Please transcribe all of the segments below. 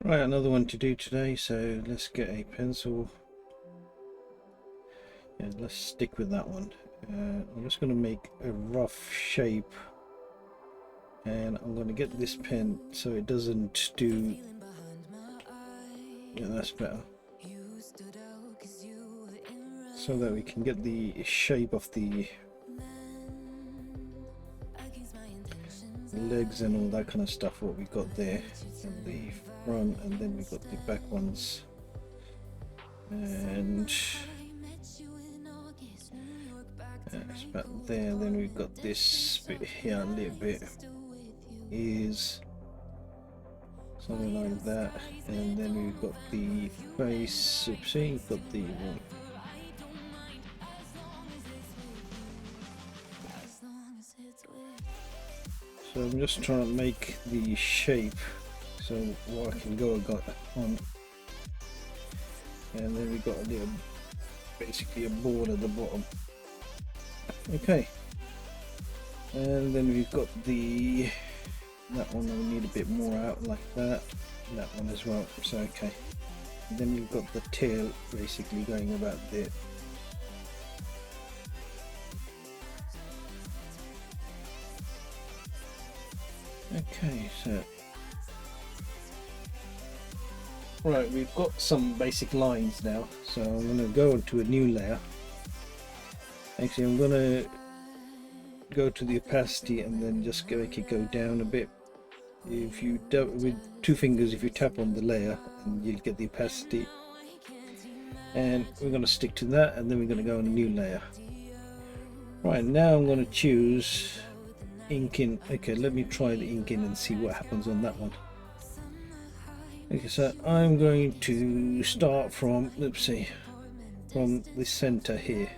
Right, another one to do today, so let's get a pencil. Yeah, let's stick with that one. I'm just going to make a rough shape, and I'm going to get this pen so it doesn't do. Yeah, that's better. So that we can get the shape of the legs and all that kind of stuff, what we got there, and the front, and then we got the back ones, and it's about there. Then we've got this bit here, a little bit is something like that, and then we've got the face. Oopsie, we've got the so I'm just trying to make the shape so what I can go on, and then we've got a little, basically a board at the bottom. Okay, and then we've got that one. We need a bit more out like that. That one as well. So okay, and then we've got the tail basically going about there. Okay, so right, we've got some basic lines now, so I'm going to go into a new layer. Actually, I'm going to go to the opacity and then just make it go down a bit. If you do with two fingers, if you tap on the layer, and you'll get the opacity. And we're going to stick to that, and then we're going to go on a new layer. Right, now I'm going to choose ink in. Okay, let me try the ink in and see what happens on that one. Okay, so I'm going to start from, let's see, from the center here,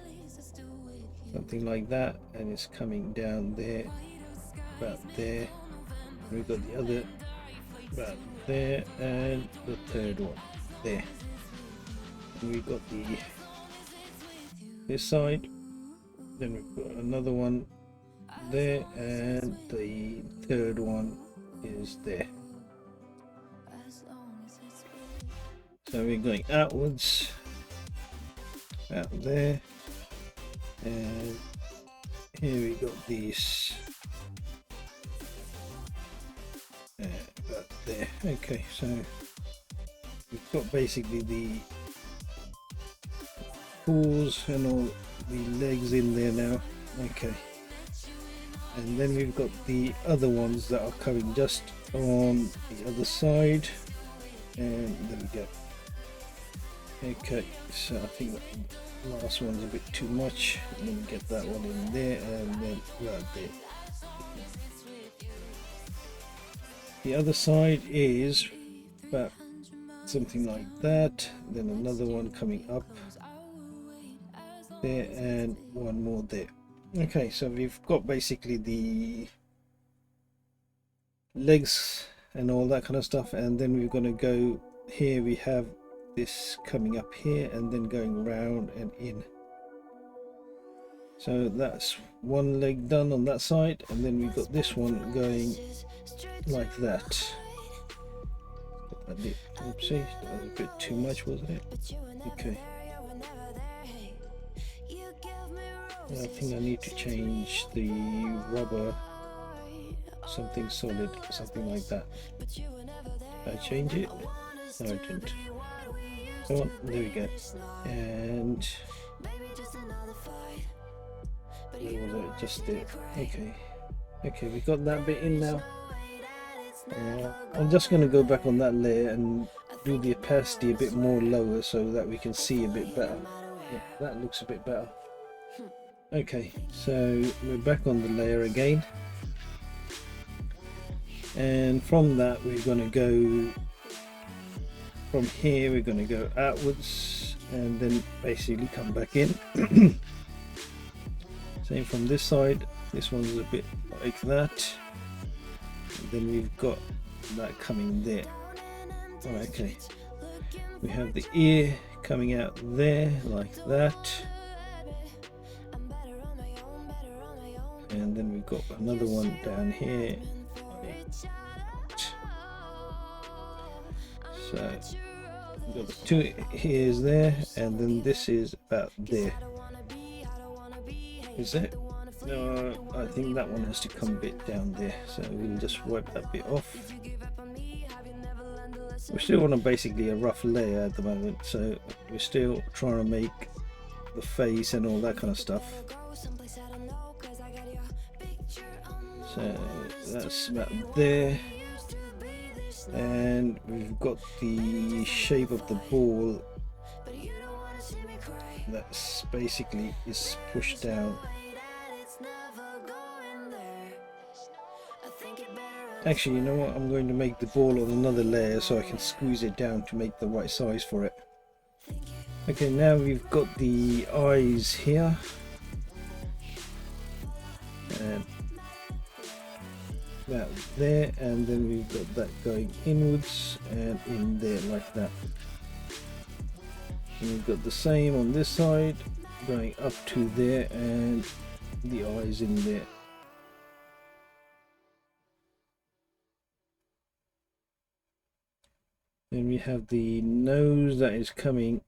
something like that, and it's coming down there, about there. We've got the other about there, and the third one there. And we've got this side, then we've got another one there, and the third one is there. So we're going outwards, out there, and here we got these about there. Okay, so we've got basically the paws and all the legs in there now. Okay, and then we've got the other ones that are coming just on the other side, and there we go. Okay, so I think that last one's a bit too much. Let me get that one in there, and then right there. The other side is about something like that, then another one coming up there, and one more there. Okay, so we've got basically the legs and all that kind of stuff, and then we're going to go here. We have this coming up here and then going round and in. So that's one leg done on that side, and then we've got this one going like that. Oopsie, that was a bit too much, wasn't it? Okay. I think I need to change the rubber, something solid, something like that. Did I change it? No, I didn't. Come on, there we go. And where was it? Just there. Okay. Okay, we got that bit in now. I'm just going to go back on that layer and do the opacity a bit more lower so that we can see a bit better. Yeah, that looks a bit better. Okay, so we're back on the layer again, and from that we're going to go from here, we're going to go outwards and then basically come back in. Same from this side, this one's a bit like that, and then we've got that coming there. Right, okay, we have the ear coming out there like that, and then we've got another one down here like So we've got the two ears there, and then this is about there. Is it? No, I think that one has to come a bit down there, so we'll just wipe that bit off. We're still on basically a rough layer at the moment, so we're still trying to make the face and all that kind of stuff. So that's about there, and we've got the shape of the ball that's basically is pushed down. Actually, you know what, I'm going to make the ball on another layer so I can squeeze it down to make the right size for it. Okay, now we've got the eyes here, and about there, and then we've got that going inwards and in there like that. And we've got the same on this side going up to there, and the eyes in there. Then we have the nose that is coming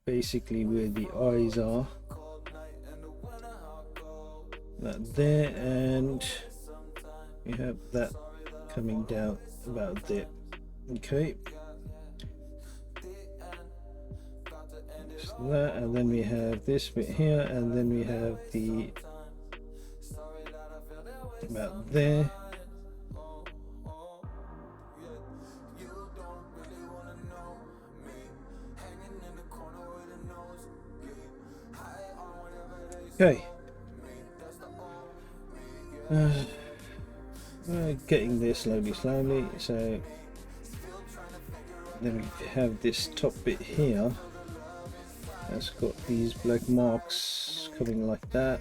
basically where the eyes are, that there, and we have that coming down about there. Okay, so that, and then we have this bit here, and then we have the about there. Okay, we're getting there slowly. So then we have this top bit here that's got these black marks coming like that.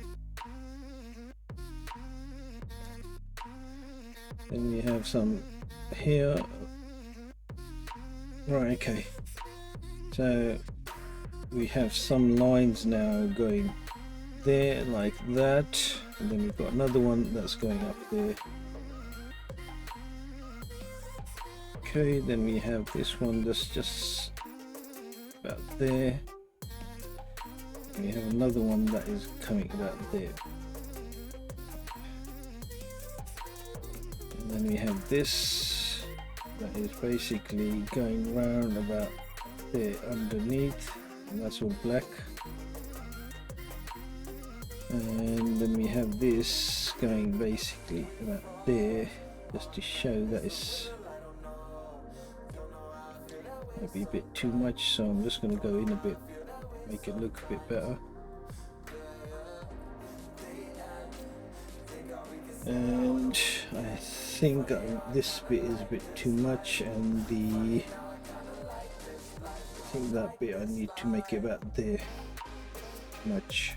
Then we have some here. Right, okay, so we have some lines now going there like that, and then we've got another one that's going up there. Okay, then we have this one that's just about there. We have another one that is coming about there, and then we have this that is basically going round about there underneath, and that's all black. And then we have this going basically about there, just to show that it's might be a bit too much, so I'm just going to go in a bit, make it look a bit better. And I think this bit is a bit too much, and I think that bit I need to make it about there much.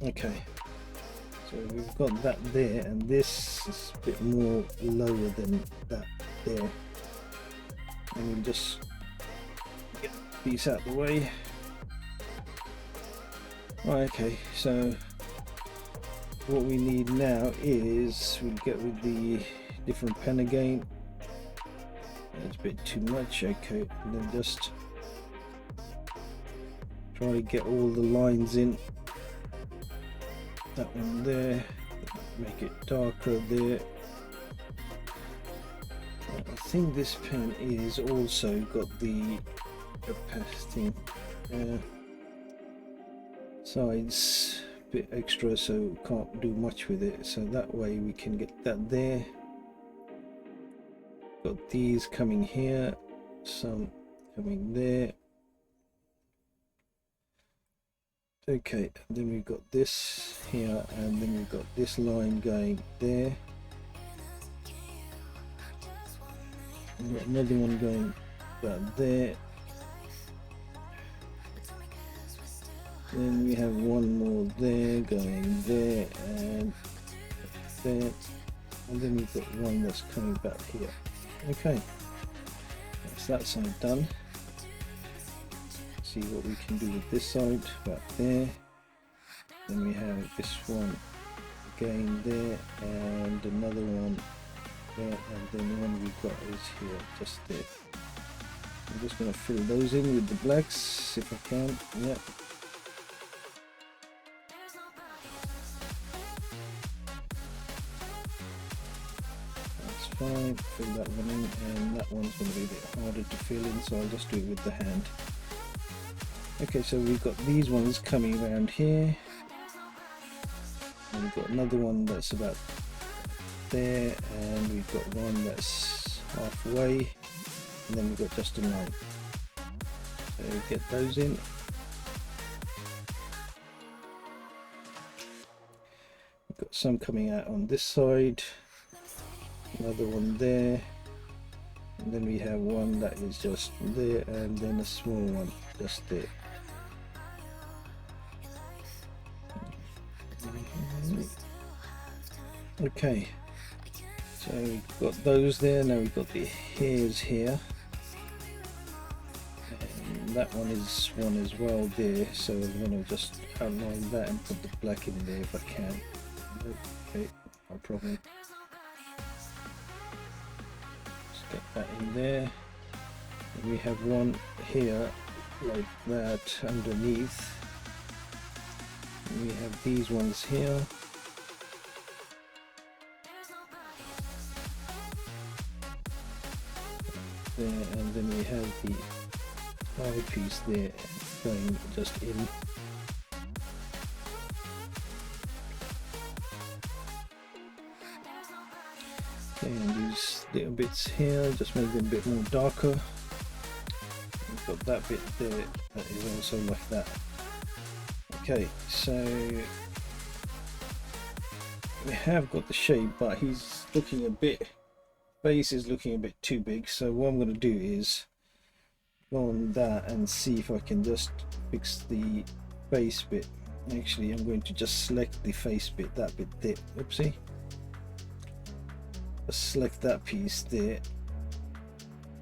Okay, so we've got that there, and this is a bit more lower than that there, and we'll just get these out of the way. Right, okay, so what we need now is we'll get with the different pen again. That's a bit too much. Okay, and then just try to get all the lines in. That one there, make it darker there. I think this pen is also got the opacity sides a bit extra, so can't do much with it, so that way we can get that there. Got these coming here, some coming there. Okay, and then we've got this here, and then we've got this line going there. We've got another one going about there. Then we have one more there going there and there, and then we've got one that's coming back here. Okay, that's that side done. See what we can do with this side back there. Then we have this one again there, and another one there, and then the one we've got is here, just there. I'm just going to fill those in with the blacks if I can. Yeah. That's fine. Fill that one in, and that one's going to be a bit harder to fill in, so I'll just do it with the hand. Okay, so we've got these ones coming around here. And we've got another one that's about there, and we've got one that's halfway, and then we've got just a line. So get those in. We've got some coming out on this side, another one there, and then we have one that is just there, and then a small one just there. Okay, so we've got those there. Now we've got the hairs here, and that one is one as well there, so I'm going to just outline that and put the black in there if I can. Okay, no problem. Let's get that in there. And we have one here like that underneath. And we have these ones here. There, and then we have the eye piece there going just in. Okay, and these little bits here, just make them a bit more darker. We've got that bit there that is also like that. Okay, so we have got the shape, but he's looking a bit, face is looking a bit too big, so what I'm going to do is go on that and see if I can just fix the face bit. Actually, I'm going to just select the face bit, that bit there. Oopsie. Just select that piece there.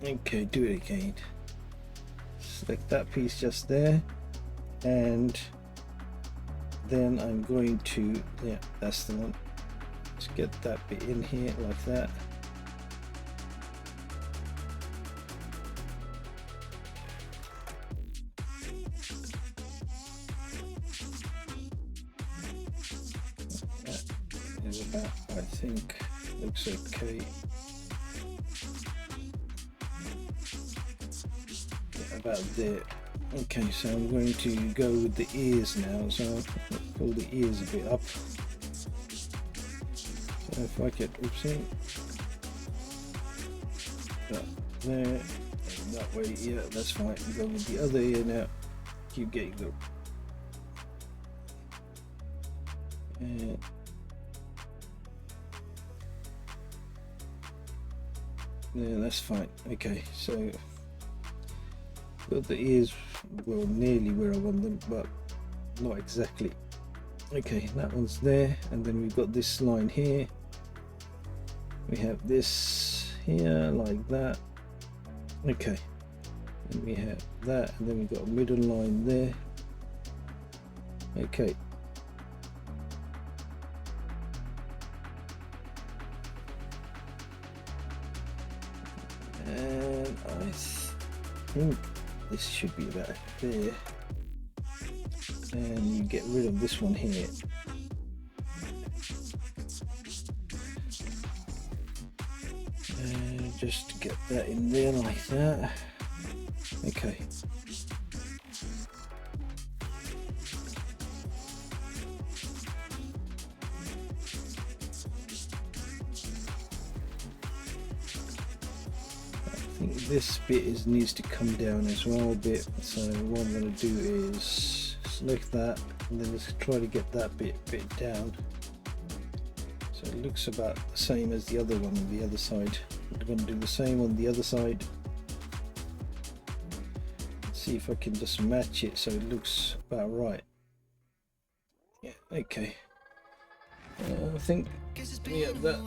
Okay, do it again. Select that piece just there, and then I'm going to, yeah, that's the one. Let's get that bit in here like that. That is about, I think, looks okay. Yeah, about there. Okay, so I'm going to go with the ears now, so I'll pull the ears a bit up. So if I get, oopsie, that there, that way, yeah, that's fine. Go with the other ear now, keep getting good. And yeah, that's fine. Okay, so got the ears, well, nearly where I want them, but not exactly. Okay, that one's there, and then we've got this line here. We have this here like that. Okay, and we have that, and then we've got a middle line there. Okay, and I think this should be about there, and you get rid of this one here. And just get that in there like that. Okay. This bit needs to come down as well a bit, so what I'm going to do is select that, and then let's try to get that bit down so it looks about the same as the other one on the other side. I'm going to do the same on the other side. Let's see if I can just match it so it looks about right. Yeah, okay. I think, yeah, that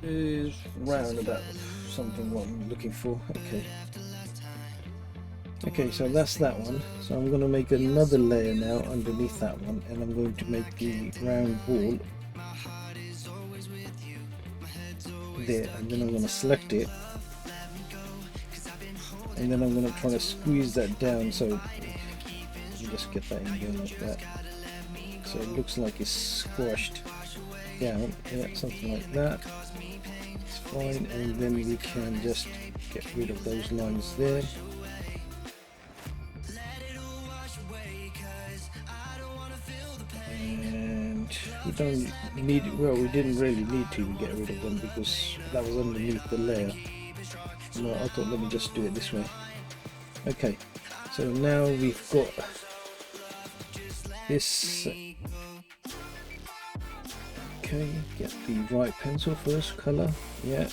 is round about something what I'm looking for. Okay, so that's that one. So I'm going to make another layer now underneath that one, and I'm going to make the round ball. there, and then I'm going to select it, and then I'm going to try to squeeze that down, so you just get that in there like that, so it looks like it's squashed down, yeah, something like that. It's fine, and then we can just get rid of those lines there. And we don't need, well, we didn't really need to get rid of them because that was underneath the layer. No, I thought let me just do it this way. Okay, so now we've got this. Okay, get the right pencil first, color, yeah.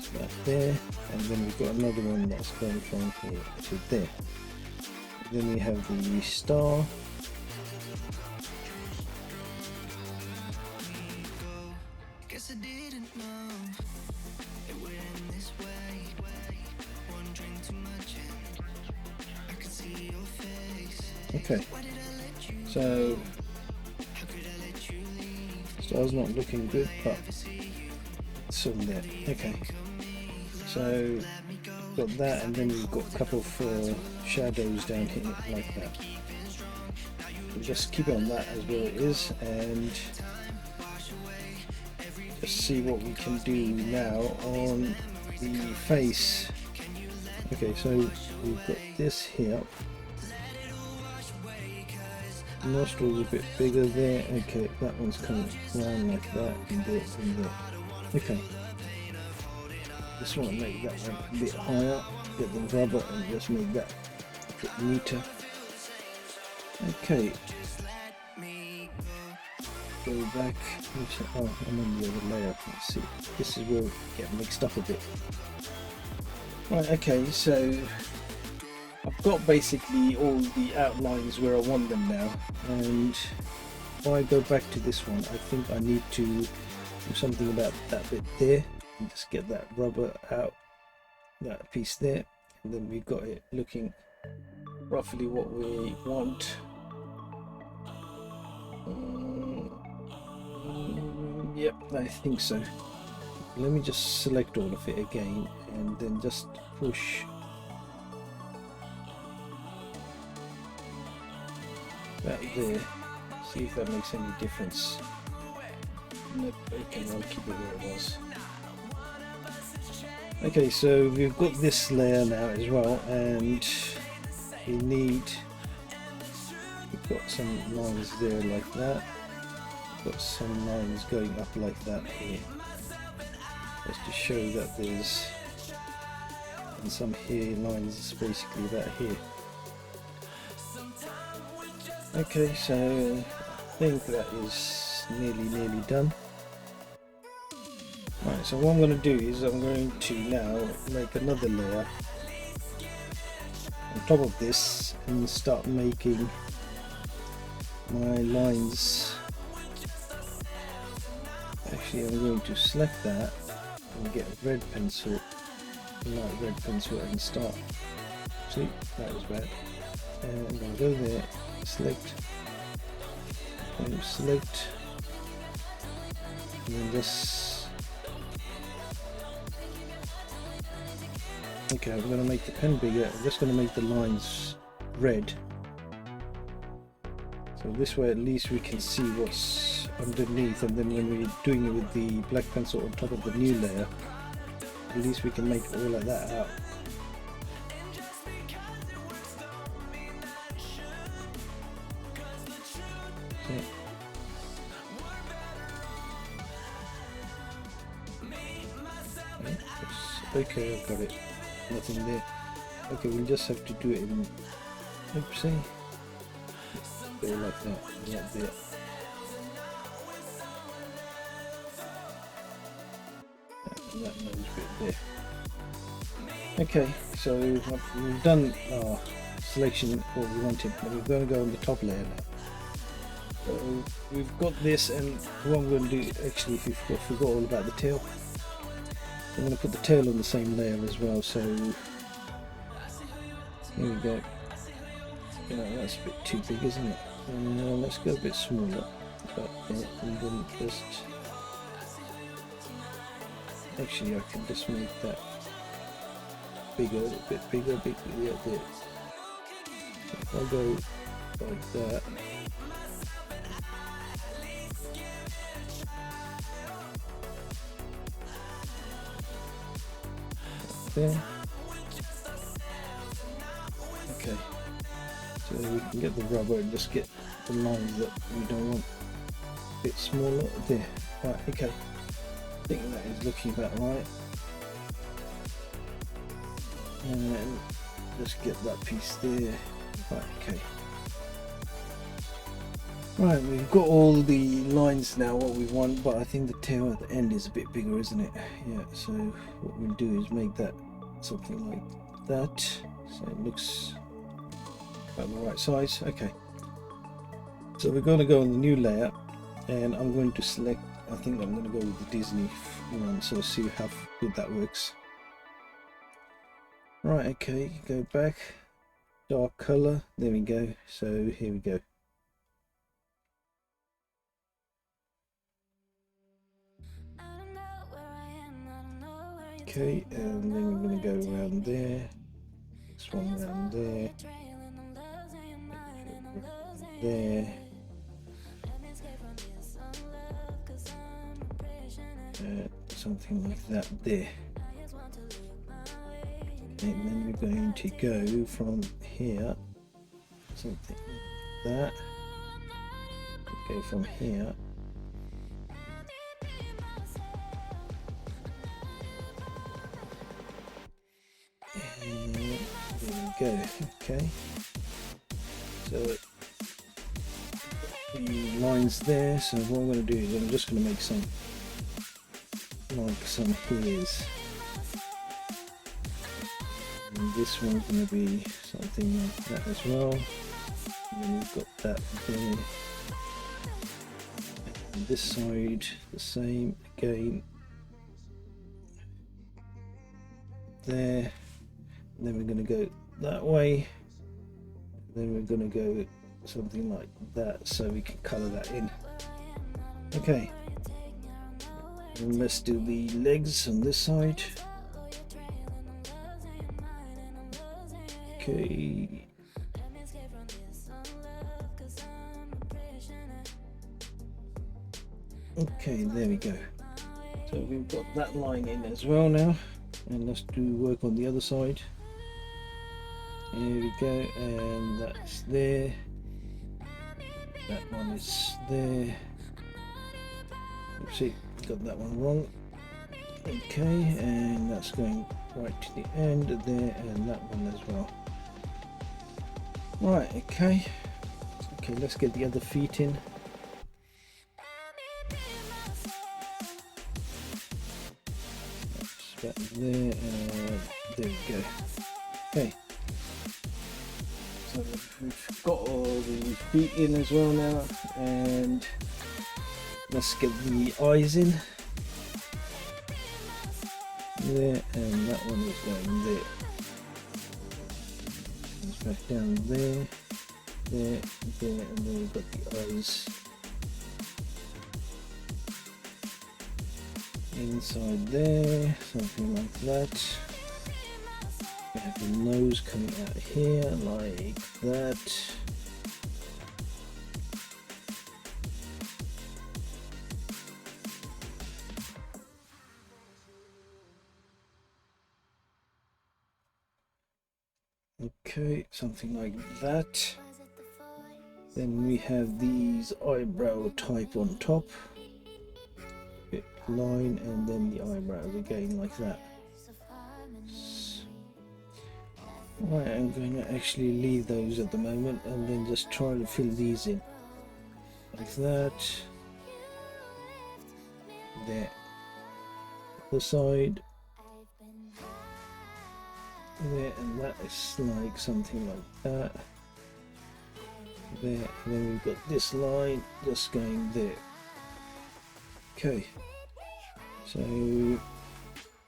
So that there, and then we've got another one that's going from here to there. Then we have the star. Okay, so star's not looking good, but it's all there. Okay, so got that, and then we've got a couple of shadows down here like that. We'll just keep it on that as well it is, and just see what we can do now on the face. Okay, so we've got this here. Nostrils a bit bigger there. Okay, that one's coming around like that, and there and there. Okay, just want to make that one a bit higher, get the rubber and just make that a bit neater. Okay, go back. Oh, I'm on the other layer. Let's see, this is where we get mixed up a bit. Right, okay, so I've got basically all the outlines where I want them now, and if I go back to this one, I think I need to do something about that bit there, and just get that rubber out, that piece there, and then we've got it looking roughly what we want. Yep, I think so. Let me just select all of it again, and then just push that there, see if that makes any difference. Nope, okay, I'll keep it where it was. Okay, so we've got this layer now as well, and we've got some lines there like that, we've got some lines going up like that here, just to show that there's, and some here lines basically about here. Okay, so I think that is nearly done. Right, so what I'm going to do is I'm going to now make another layer on top of this and start making my lines. Actually, I'm going to select that and get a red pencil, light red pencil, and start. See, that was bad. And I'm going to go there. Select and select, and then just, okay, I'm going to make the pen bigger. I'm just going to make the lines red, so this way at least we can see what's underneath, and then when we're doing it with the black pencil on top of the new layer, at least we can make all of that out. Okay, I've got it. Nothing there. Okay, we'll just have to do it in, oopsie, go like that, right there. And that nose bit there. Okay, so we've done our selection what we wanted, but we're going to go on the top layer now. So we've got this, and what I'm going to do, actually, if you forgot all about the tail, I'm going to put the tail on the same layer as well, so here we go. That's a bit too big, isn't it? Let's go a bit smaller, but and then just Actually, I can just make that bigger, a bit bigger, yeah, there. If I go like that, there. Okay, so we can get the rubber and just get the lines that we don't want a bit smaller. There. Right, okay. I think that is looking about right. And just get that piece there. Right, okay. Right, we've got all the lines now what we want, but I think the tail at the end is a bit bigger, isn't it? Yeah, so what we'll do is make that something like that, so it looks about the right size. Okay, so we're going to go on the new layer, and I'm going to select, I think I'm going to go with the Disney one, so see how good that works. Right, okay, go back, dark color, there we go. So here we go. Okay, and then we're going to go around there, this one around there, there, something like that there. And then we're going to go from here, something like that, go from here, and there we go. Okay, so the lines there, so what I'm going to do is I'm just going to make some hairs, and this one's going to be something like that as well, and then we've got that there, and this side the same again there, and then we're going to go that way, then we're going to go something like that so we can color that in. Okay, and let's do the legs on this side. Okay, okay, there we go. So we've got that line in as well now, and let's do work on the other side. Here we go, and that's there, that one is there. Oopsie, got that one wrong. Okay, and that's going right to the end there, and that one as well. Right, okay, let's get the other feet in. That's about there, and there we go. Okay, so we've got all the feet in as well now, and let's get the eyes in there, and that one is going there. It's back down there, there, there, and then we've got the eyes inside there, something like that. We have the nose coming out here like that. Okay, something like that. Then we have these eyebrow type on top, bit line, and then the eyebrows again like that. Right, I'm going to actually leave those at the moment and then just try to fill these in like that. There, the side there, and that is like something like that there, and then we've got this line just going there. Okay, so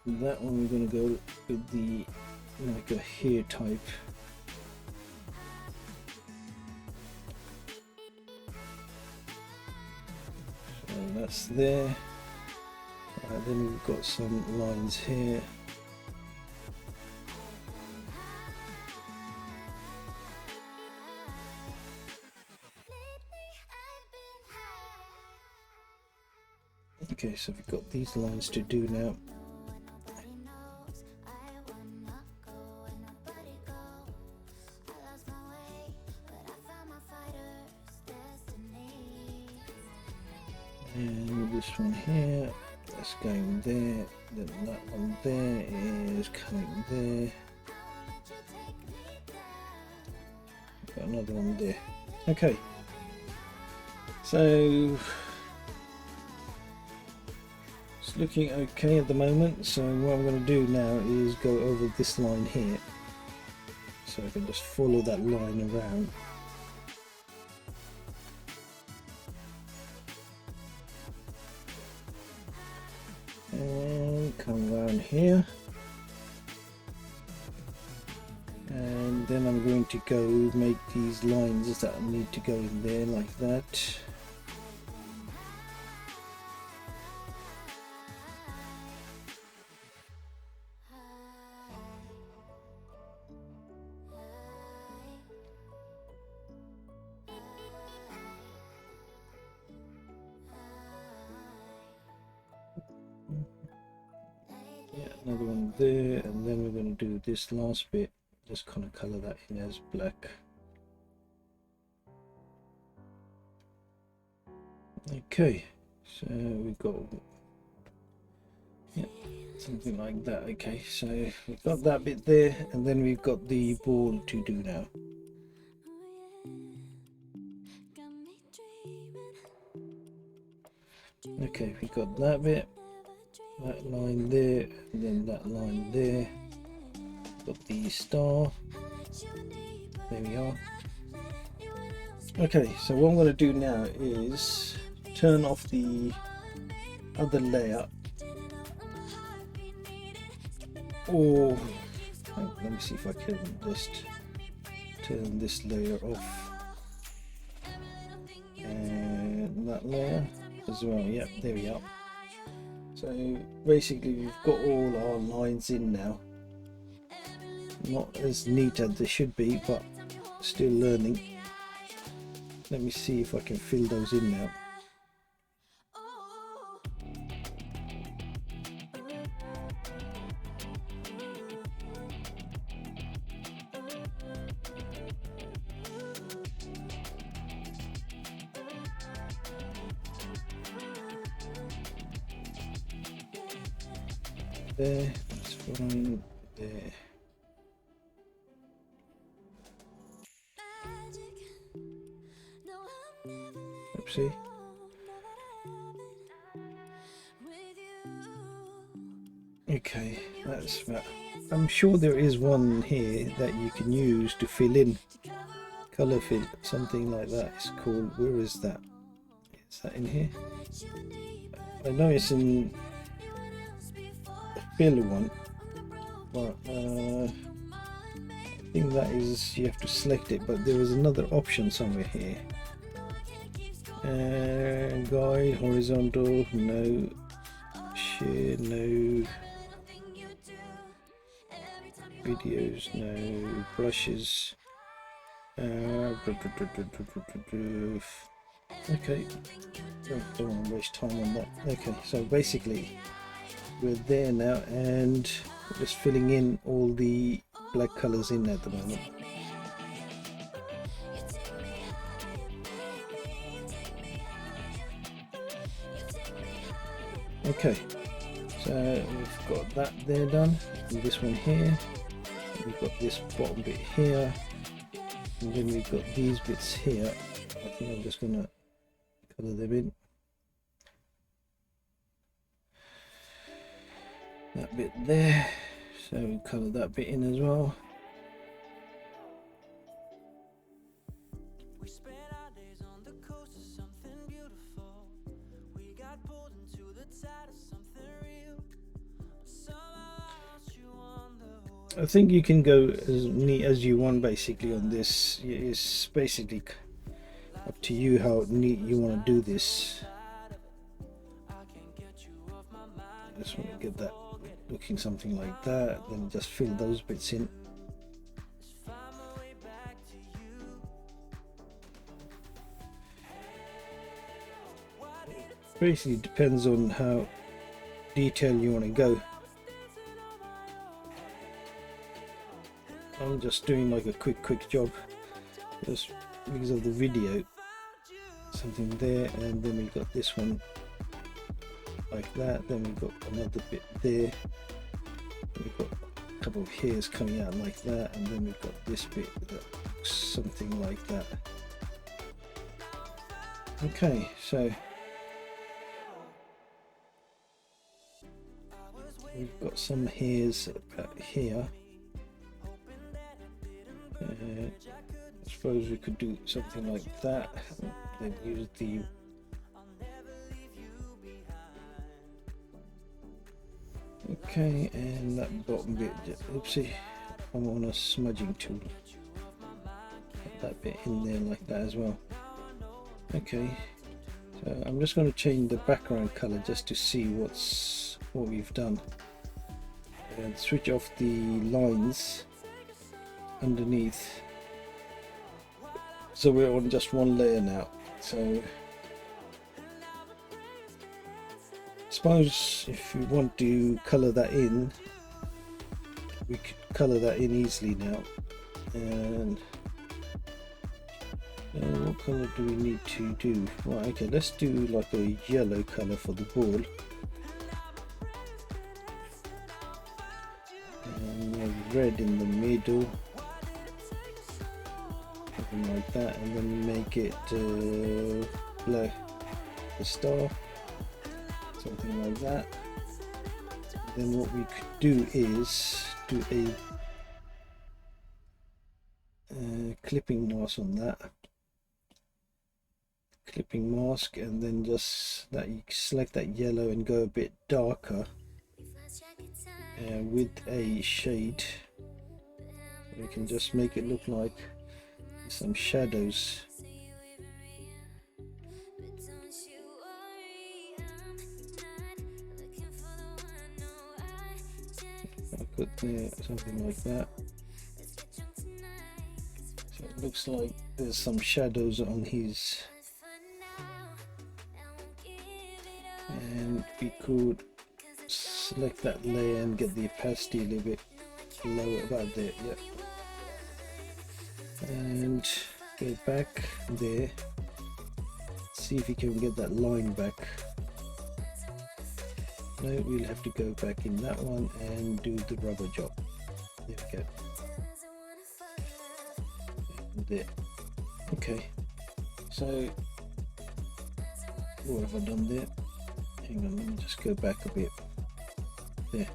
that one we're going to go with the like a hair type. So that's there, Then we've got some lines here. Okay, so we've got these lines to do now. And this one here, that's going there, then that one there is coming there. Got another one there. Okay, so it's looking okay at the moment. So what I'm going to do now is go over this line here, so I can just follow that line around. And come around here, and then I'm going to go make these lines that need to go in there like that. Another one there, and then we're going to do this last bit, just kind of color that in as black. Okay, so we've got something like that. Okay, so we've got that bit there, and then we've got the ball to do now. Okay, we've got that bit, that line there, and then that line there. Got the star. There we are. Okay, so what I'm going to do now is turn off the other layer, or let me see if I can just turn this layer off, and that layer as well. Yep, there we are. So basically we've got all our lines in now. Not as neat as they should be, but still learning. Let me see if I can fill those in now. There, that's fine. There. Oopsie. Okay, that's that. I'm sure there is one here that you can use to fill in, color fill, something like that. It's called, where is that? Is that in here? I know it's in the fill one, but I think that is, you have to select it, but there is another option somewhere here. Guide, horizontal, no. Share, no. Videos, no. Brushes. Okay, don't want to waste time on that. Okay, so basically we're there now, and we're just filling in all the black colors in at the moment. Okay, so we've got that there done, and this one here, we've got this bottom bit here, and then we've got these bits here. I think I'm just gonna color them in. That bit there, so we'll color that bit in as well. I think you can go as neat as you want basically on this. It's basically up to you how neat you want to do this. just want to get that looking something like that, then just fill those bits in. Basically depends on how detailed you want to go. I'm just doing like a quick job just because of the video. Something there, and then we've got this one like that, then we've got another bit there, we've got a couple of hairs coming out like that, and then we've got this bit that looks something like that. Okay, so we've got some hairs about here. I suppose we could do something like that, then use the okay, and that bottom bit, oopsie, I'm on a smudging tool, put that bit in there like that as well. Okay, so I'm just going to change the background color just to see what we've done, and switch off the lines underneath, so we're on just one layer now. So suppose if we want to color that in, we could color that in easily now. And what color do we need to do? Right, okay, let's do like a yellow color for the ball, and red in the middle, something like that, and then make it black, the star, something like that. And then what we could do is do a clipping mask on that, clipping mask, and then just that you select that yellow and go a bit darker with a shade. We can just make it look like some shadows. I put there something like that, so it looks like there's some shadows on his, and we could select that layer and get the opacity a little bit lower, about there, yeah, and go back there, see if we can get that line back. No, we'll have to go back in that one and do the rubber job. There we go. And there. Okay, so what have I done there? Hang on, let me just go back a bit. There.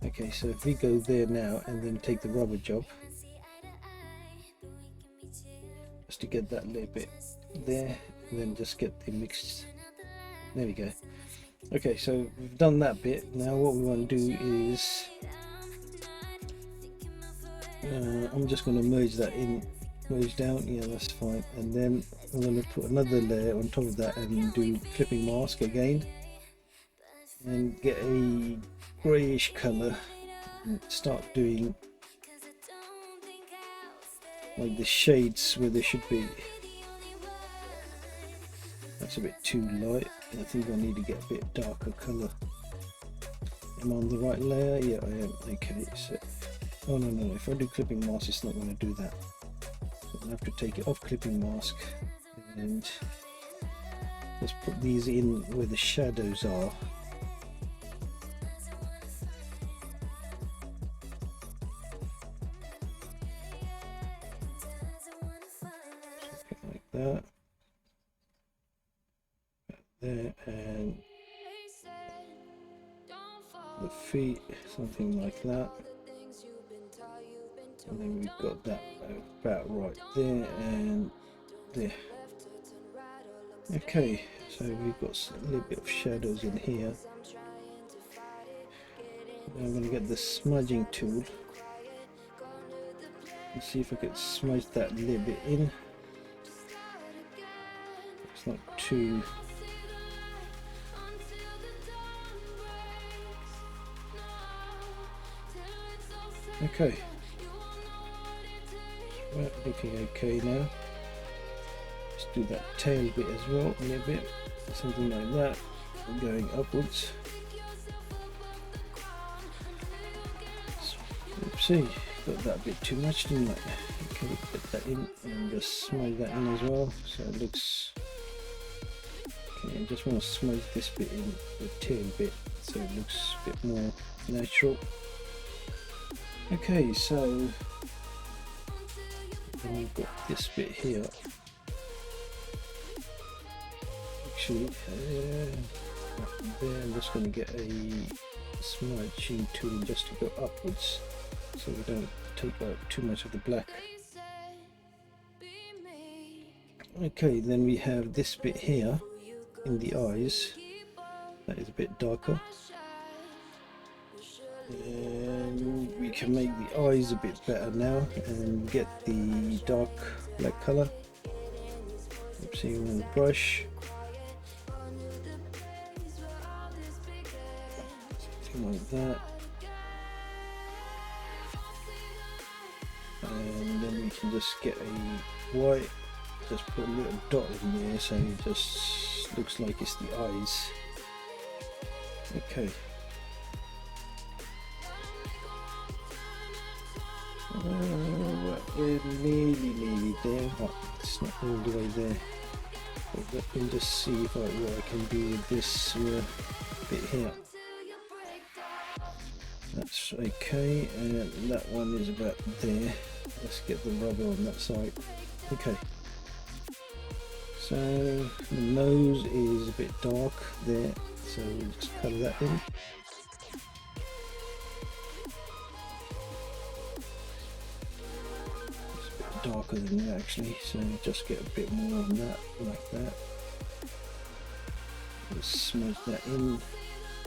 Okay, so if we go there now and then take the rubber job, just to get that little bit there, and then just get the mixed. There we go. Okay, so we've done that bit. Now what we want to do is I'm just going to merge that in, merge down, yeah, that's fine, and then I'm going to put another layer on top of that and do clipping mask again and get a greyish color and start doing like the shades where they should be. That's a bit too light. I think I need to get a bit darker color. Am I on the right layer? Yeah, I am. Okay, so oh no, if I do clipping mask, it's not going to do that. So I have to take it off clipping mask and just put these in where the shadows are. Something like that. There, and the feet, something like that, and then we've got that about right there and there. Okay, so we've got a little bit of shadows in here. Now I'm going to get the smudging tool and see if I can smudge that a little bit in. It's not too Okay, right, looking okay now. Let's do that tail bit as well, a little bit, something like that, going upwards. Oopsie, got that a bit too much, didn't I? Okay, put that in and just smudge that in as well, so it looks. Okay, I just want to smudge this bit in, the tail bit, so it looks a bit more natural. Okay, so then we've got this bit here. Actually, there I'm just going to get a smudging tool just to go upwards, so we don't take out too much of the black. Okay, then we have this bit here in the eyes that is a bit darker, and we can make the eyes a bit better now and get the dark black color. Oopsie, on the brush, something like that, and then we can just get a white, just put a little dot in there so it just looks like it's the eyes. Okay. We're nearly there, but it's not all the way there. But let me just see if what I can do with this bit here. That's okay, and that one is about there. Let's get the rubber on that side. Okay. So the nose is a bit dark there, so we'll just color that in. It's a bit darker than that actually, so just get a bit more on that, like that. Just smudge that in.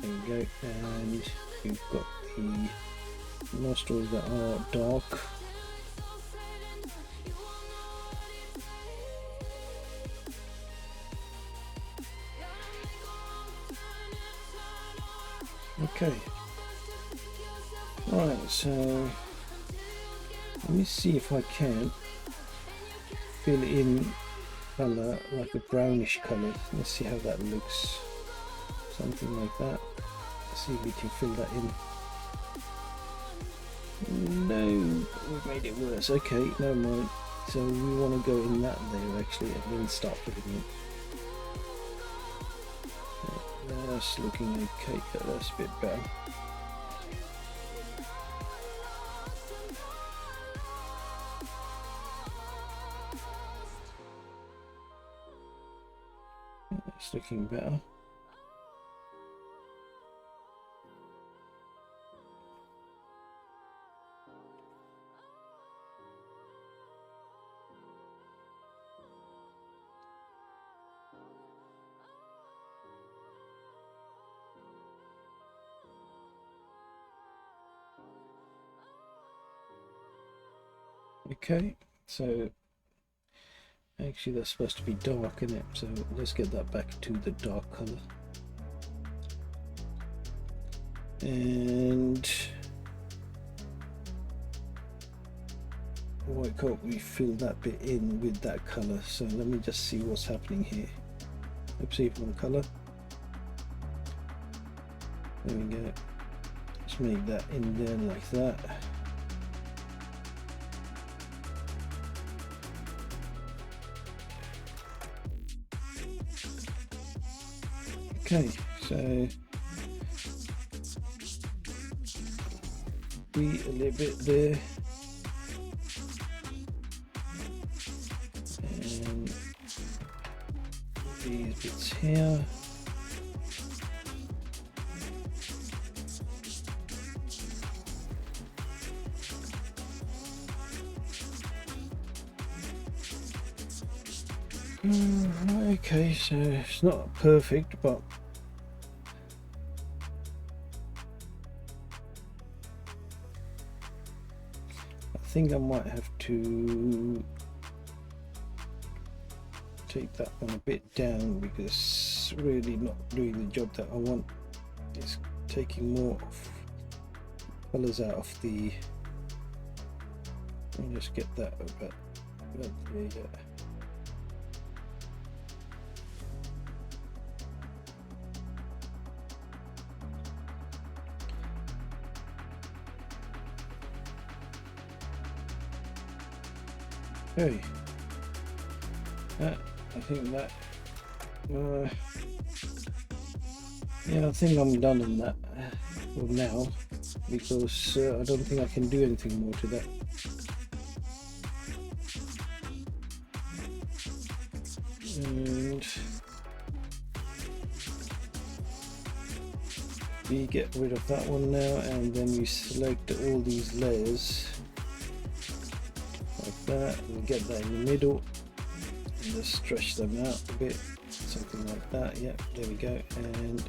There we go, and we've got the nostrils that are dark. Okay, right, so let me see if I can fill in colour, like a brownish colour. Let's see how that looks, something like that. Let's see if we can fill that in. No, we made it worse. Okay, never mind. So we want to go in that there actually, and then start filling in. That's looking okay, that's a bit better. It's looking better. Okay, so actually that's supposed to be dark, isn't it? So let's get that back to the dark color. And why can't we fill that bit in with that color? So let me just see what's happening here. Oopsie, wrong color. There we go. Let's make that in there like that. Okay, so be a little bit there, and these bits here. Okay, so it's not perfect, but I think I might have to take that one a bit down, because it's really not doing the job that I want. It's taking more colors out of the I'll just get that over there. Okay. I think that. Yeah, I think I'm done on that for now, because I don't think I can do anything more to that. And we get rid of that one now, and then we select all these layers like that, and get that in the middle, and just stretch them out a bit, something like that. Yeah, there we go. And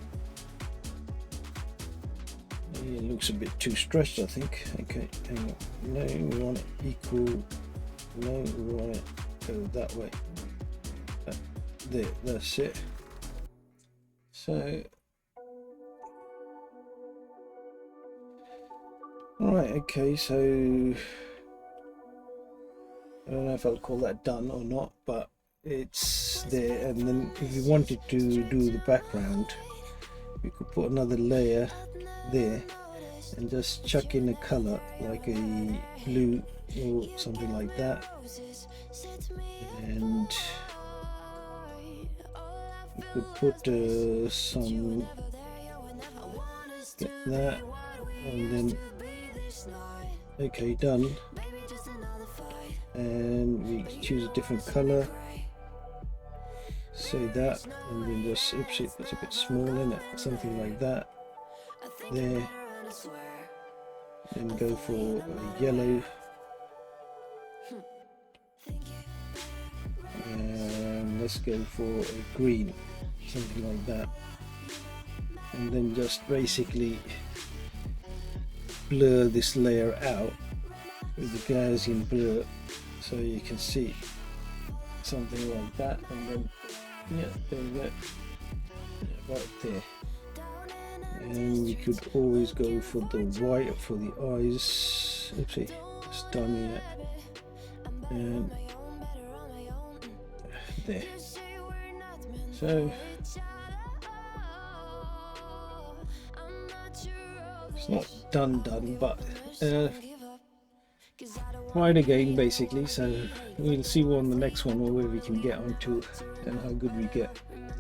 it looks a bit too stretched, I think. Okay, hang on. No, we want it equal. No, we want it go that way. There, that's it. So, right, okay, so I don't know if I'll call that done or not, but it's there. And then if you wanted to do the background, you could put another layer there and just chuck in a color like a blue or something like that, and you could put some like that, and then okay, done. And we choose a different color, say that, and then just oops, it's a bit small in it, something like that there. Then go for a yellow, and let's go for a green, something like that, and then just basically blur this layer out with the Gaussian blur, so you can see something like that. And then yeah, there we go, yeah, right there. And you could always go for the white for the eyes. Oopsie, it's done yet. And there. So it's not done, but try it again basically. So we'll see on the next one where we can get onto and how good we get.